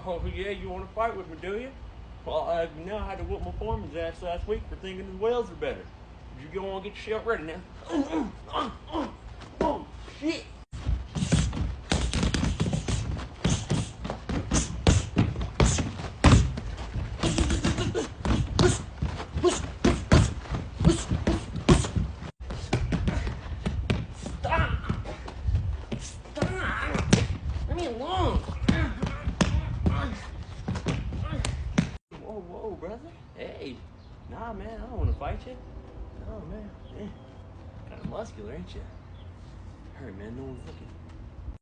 Oh, yeah, you want to fight with me, do you? Well, you know, I had to whoop my foreman's ass last week for thinking his whales are better. You go on and get yourself ready now. Oh, shit. Stop! Stop! Leave me alone! Whoa, brother. Hey. Nah, man, I don't want to fight you. No, man. Kind of muscular, ain't you? Hurry, man, no one's looking.